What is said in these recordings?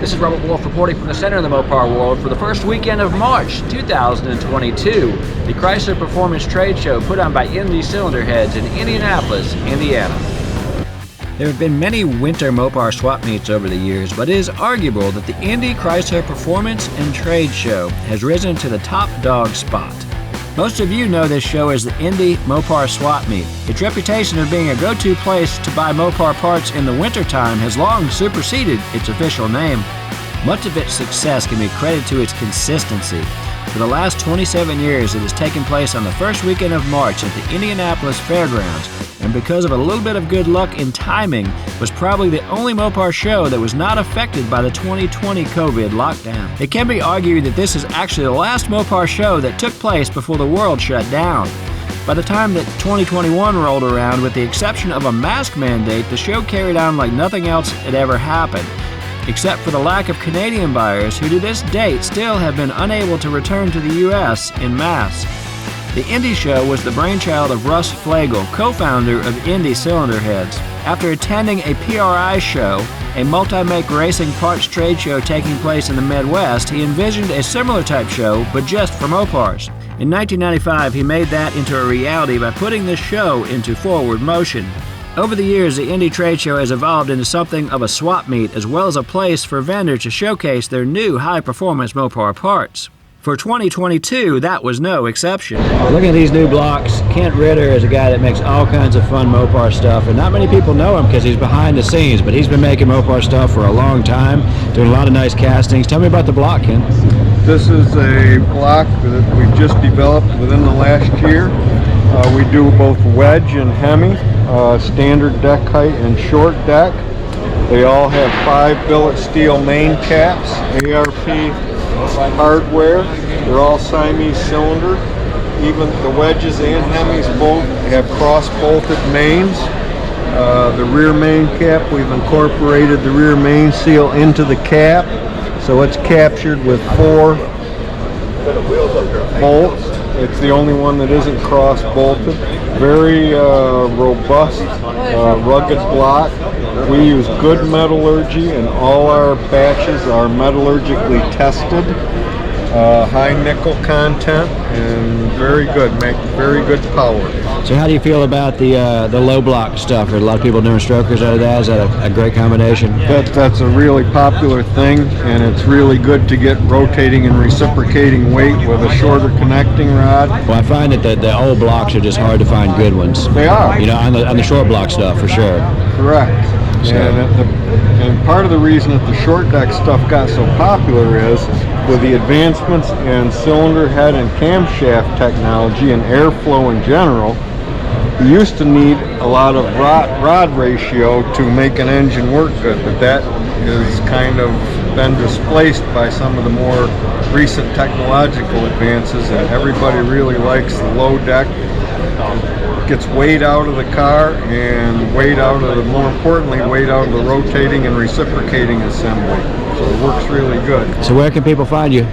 This is Robert Wolf reporting from the center of the Mopar world for the first weekend of March 2022, the Chrysler Performance Trade Show put on by Indy Cylinder Heads in Indianapolis, Indiana. There have been many winter Mopar swap meets over the years, but it is arguable that the Indy Chrysler Performance and Trade Show has risen to the top dog spot. Most of you know this show as the Indy Mopar Swap Meet. Its reputation of being a go-to place to buy Mopar parts in the wintertime has long superseded its official name. Much of its success can be credited to its consistency. For the last 27 years, it has taken place on the first weekend of March at the Indianapolis Fairgrounds, and because of a little bit of good luck in timing, was probably the only Mopar show that was not affected by the 2020 COVID lockdown. It can be argued that this is actually the last Mopar show that took place before the world shut down. By the time that 2021 rolled around, with the exception of a mask mandate, the show carried on like nothing else had ever happened, except for the lack of Canadian buyers who to this date still have been unable to return to the U.S. en masse. The Indy show was the brainchild of Russ Flegel, co-founder of Indy Cylinder Heads. After attending a PRI show, a multi-make racing parts trade show taking place in the Midwest, he envisioned a similar type show, but just for Mopars. In 1995, he made that into a reality by putting this show into forward motion. Over the years, the Indy Trade Show has evolved into something of a swap meet, as well as a place for vendors to showcase their new high-performance Mopar parts. For 2022, that was no exception. Looking at these new blocks, Kent Ritter is a guy that makes all kinds of fun Mopar stuff, and not many people know him because he's behind the scenes, but he's been making Mopar stuff for a long time, doing a lot of nice castings. Tell me about the block, Kent. This is a block that we've just developed within the last year. We do both wedge and Hemi, standard deck height and short deck. They all have 5 billet steel main caps, ARP hardware. They're all Siamese cylinder. Even the wedges and Hemis both have cross-bolted mains. The rear main cap, we've incorporated the rear main seal into the cap, so it's captured with 4 bolts. It's the only one that isn't cross-bolted. Very robust, rugged block. We use good metallurgy, and all our batches are metallurgically tested. High nickel content and very good, make very good power. So how do you feel about the low block stuff? Are a lot of people doing strokers out of that? Is that a great combination? That's a really popular thing, and it's really good to get rotating and reciprocating weight with a shorter connecting rod. Well, I find that the old blocks are just hard to find good ones. They are. You know, on the short block stuff, for sure. Correct. So. And part of the reason that the short deck stuff got so popular is with the advancements in cylinder head and camshaft technology and airflow in general, you used to need a lot of rod ratio to make an engine work good, but that has kind of been displaced by some of the more recent technological advances, and everybody really likes the low deck. Gets weight out of the car and weight out of the, more importantly, weight out of the rotating and reciprocating assembly. So it works really good. So where can people find you?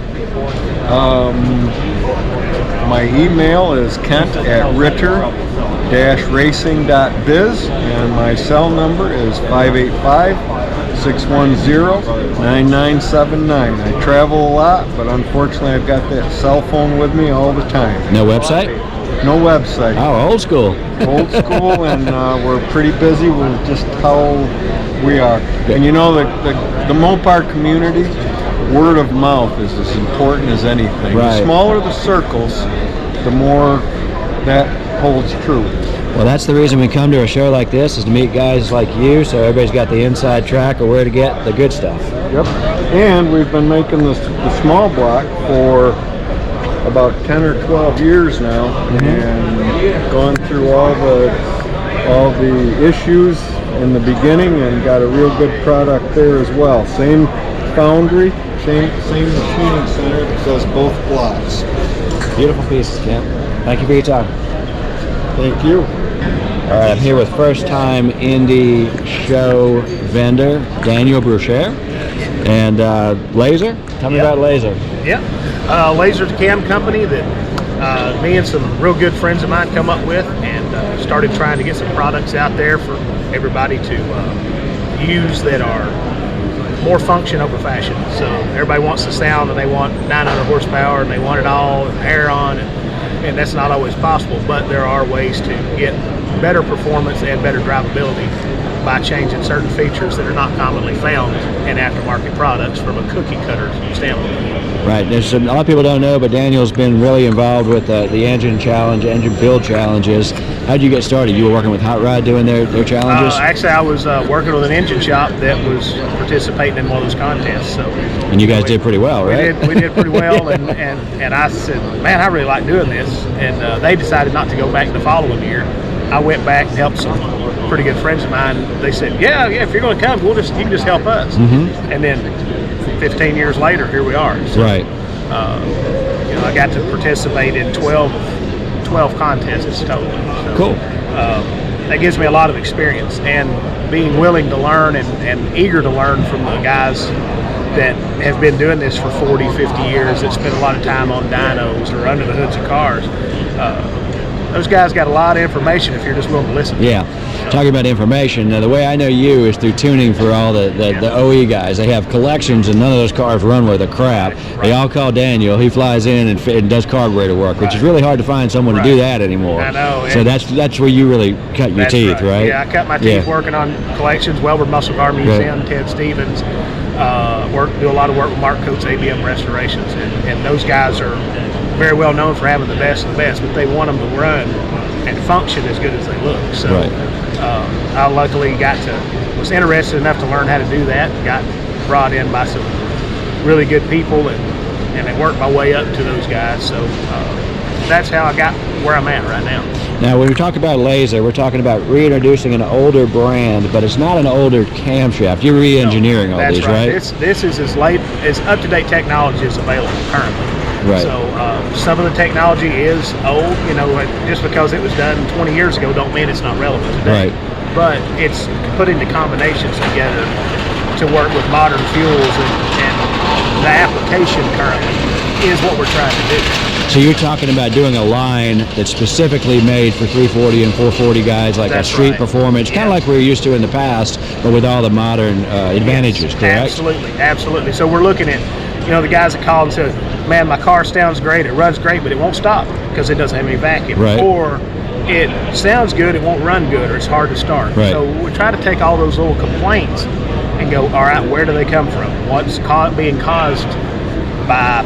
My email is kent@ritter-racing.biz, and my cell number is 585-610-9979. I travel a lot, but unfortunately I've got that cell phone with me all the time. No website? No website. Oh, old school. Old school, and we're pretty busy with just how we are. And you know, the Mopar community, word of mouth is as important as anything. Right. The smaller the circles, the more that holds true. Well, that's the reason we come to a show like this, is to meet guys like you, so everybody's got the inside track of where to get the good stuff. Yep. And we've been making the small block for about 10 or 12 years now, and gone through all the issues in the beginning and got a real good product there as well. Same foundry, same machining center that does both blocks. Beautiful pieces, Kent. Thank you for your time. Thank you. All right, I'm here with first-time Indy show vendor Daniel Brucher and Laser. Tell me about Laser. Yeah, Laser's a cam company that me and some real good friends of mine come up with, and started trying to get some products out there for everybody to use that are more function over fashion. So everybody wants the sound, and they want 900 horsepower, and they want it all, and air on, and that's not always possible. But there are ways to get better performance and better drivability by changing certain features that are not commonly found in aftermarket products from a cookie cutter standpoint. Right. There's a lot of people don't know, but Daniel's been really involved with the engine challenge, engine build challenges. How did you get started? You were working with Hot Rod doing their challenges? Actually, I was working with an engine shop that was participating in one of those contests. So, and you guys did pretty well, right? We did pretty well, and I said, man, I really like doing this. And they decided not to go back the following year. I went back and helped some pretty good friends of mine. They said, yeah, if you're going to come, you can just help us. Mm-hmm. And then 15 years later, here we are. So, right. I got to participate in 12 contests total. So, cool. That gives me a lot of experience, and being willing to learn and eager to learn from the guys that have been doing this for 40, 50 years, that spend a lot of time on dynos or under the hoods of cars. Those guys got a lot of information if you're just willing to listen. Yeah. Talking about information, the way I know you is through tuning for all the OE guys. They have collections, and none of those cars run worth a crap. Right. They all call Daniel. He flies in and does carburetor work, which is really hard to find someone to do that anymore. I know. So that's where you really cut your teeth, right? Yeah, I cut my teeth working on collections, Welber Muscle Car Museum, Ted Stevens. Do a lot of work with Mark Coates ABM Restorations, and those guys are very well known for having the best of the best, but they want them to run and function as good as they look. So I luckily was interested enough to learn how to do that, got brought in by some really good people, and I worked my way up to those guys. So that's how I got where I'm at right now. Now, when we talk about laser, we're talking about reintroducing an older brand, but it's not an older camshaft. You're re-engineering all these, right? This is as up-to-date technology as available currently. Right. So some of the technology is old. Just because it was done 20 years ago don't mean it's not relevant today. Right. But it's putting the combinations together to work with modern fuels, and the application currently is what we're trying to do. So you're talking about doing a line that's specifically made for 340 and 440 guys, like that's a street performance, kind of like we were used to in the past, but with all the modern advantages, correct? Absolutely. So we're looking at, the guys that call and say, man, my car sounds great, it runs great, but it won't stop because it doesn't have any vacuum. Right. Or it sounds good, it won't run good, or it's hard to start. Right. So we try to take all those little complaints and go, all right, where do they come from? What's being caused by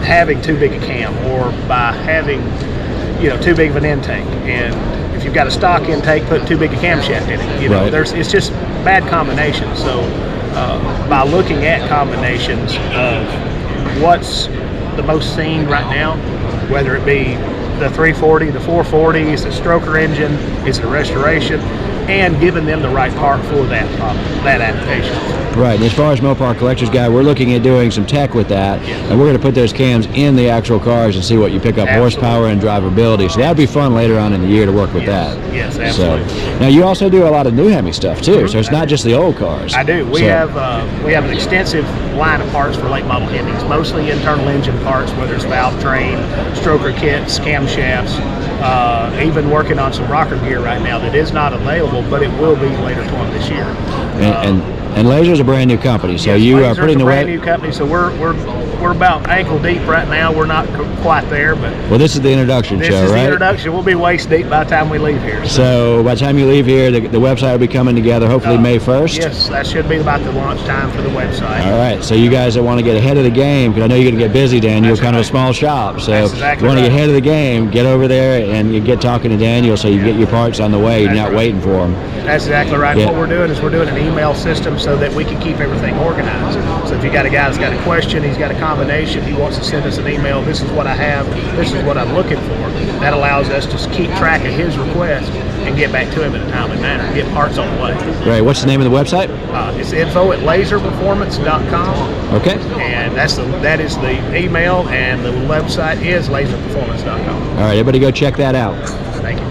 having too big a cam, or by having too big of an intake? And if you've got a stock intake, put too big a camshaft in it. It's just bad combinations. So by looking at combinations of what's the most seen right now, whether it be the 340, the 440, is it a stroker engine, is it a restoration, and giving them the right part for that application. Right, and as far as Mopar Collector's Guide, we're looking at doing some tech with that, and we're going to put those cams in the actual cars and see what you pick up horsepower and drivability. So that'd be fun later on in the year to work with that. Yes, absolutely. So, now you also do a lot of new Hemi stuff too, so it's not just the old cars. I do. We have an extensive line of parts for late model Hemis, mostly internal engine parts, whether it's valve train, stroker kits, camshafts. Even working on some rocker gear right now that is not available, but it will be later on this year. And Laser's a brand new company, so you are putting the brand new company. So we're about ankle deep right now. We're not quite there, but this is the introduction show, right? This is the introduction. We'll be waist deep by the time we leave here. So by the time you leave here, the website will be coming together. Hopefully May 1st. Yes, that should be about the launch time for the website. All right. So you guys that want to get ahead of the game, because I know you're going to get busy, Daniel. Kind of a small shop, so if you want to get ahead of the game, get over there and you get talking to Daniel, so you get your parts on the way. You're not waiting for them. That's exactly right. Yeah. What we're doing is we're doing an email system so that we can keep everything organized. So if you got a guy that's got a question, he's got a combination, he wants to send us an email, this is what I have, this is what I'm looking for. That allows us to keep track of his request and get back to him in a timely manner and get parts on the way. Right. What's the name of the website? It's info@laserperformance.com. Okay. And that is the email, and the website is laserperformance.com. All right, everybody go check that out. Thank you.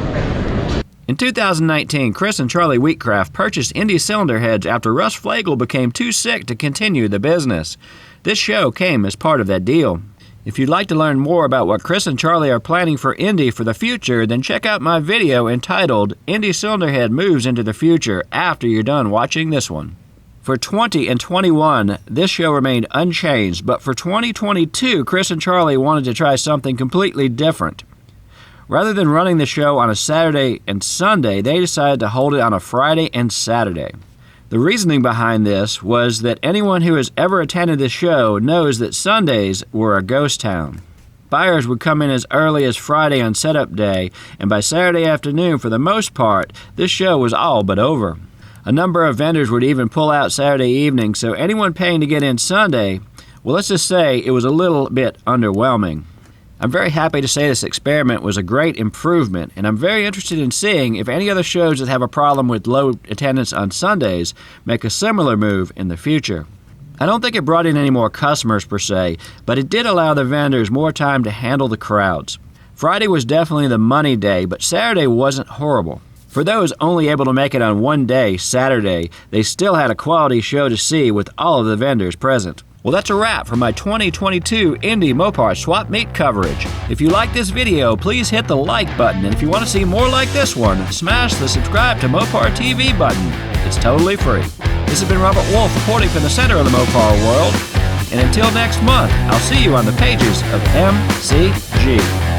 In 2019, Chris and Charlie Wheatcraft purchased Indy cylinder heads after Russ Flegel became too sick to continue the business. This show came as part of that deal. If you'd like to learn more about what Chris and Charlie are planning for Indy for the future, then check out my video entitled Indy Cylinder Head Moves into the Future after you're done watching this one. For 20 and 21, this show remained unchanged, but for 2022, Chris and Charlie wanted to try something completely different. Rather than running the show on a Saturday and Sunday, they decided to hold it on a Friday and Saturday. The reasoning behind this was that anyone who has ever attended the show knows that Sundays were a ghost town. Buyers would come in as early as Friday on setup day, and by Saturday afternoon, for the most part, this show was all but over. A number of vendors would even pull out Saturday evening, so anyone paying to get in Sunday, well, let's just say it was a little bit underwhelming. I'm very happy to say this experiment was a great improvement, and I'm very interested in seeing if any other shows that have a problem with low attendance on Sundays make a similar move in the future. I don't think it brought in any more customers per se, but it did allow the vendors more time to handle the crowds. Friday was definitely the money day, but Saturday wasn't horrible. For those only able to make it on one day, Saturday, they still had a quality show to see with all of the vendors present. Well, that's a wrap for my 2022 Indy Mopar Swap Meet coverage. If you like this video, please hit the like button, and if you want to see more like this one, smash the subscribe to Mopar TV button. It's totally free. This has been Robert Wolf reporting from the center of the Mopar world, and until next month, I'll see you on the pages of MCG.